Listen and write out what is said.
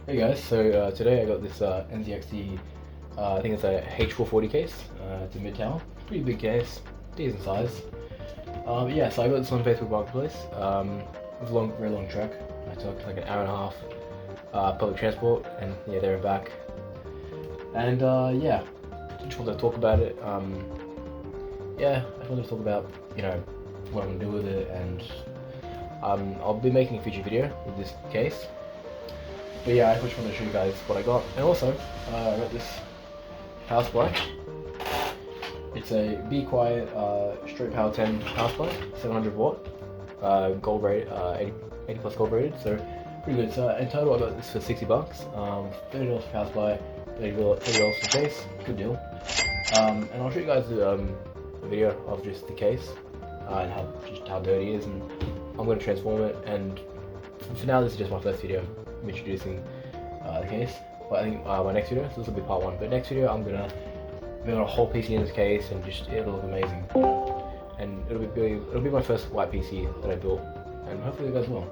Hey guys, so today I got this NZXT, I think it's a H440 case. It's a mid-tower, pretty big case, decent size. Yeah, so I got this on Facebook Marketplace. It was a very long trek. I took like an hour and a half public transport, and yeah, there and back. And yeah, just wanted to talk about it. Yeah, I just wanted to talk about what I'm gonna do with it, and I'll be making a future video with this case. But yeah, I just wanted to show you guys what I got. And also, I got this power supply. It's a Be Quiet Straight Power 10 power supply, 700 watt, gold rated, 80 plus gold rated, so pretty good. So in total I got this for 60 bucks, $30 for power supply, $30 for case, good deal. And I'll show you guys the video of just the case, and how dirty it is, and I'm going to transform it. And for now this is just my first video introducing the case, but I think my next video, so this will be part one, but next video I'm gonna build a whole PC in this case, and just it'll look amazing, and it'll be my first white PC that I built, and hopefully it goes well.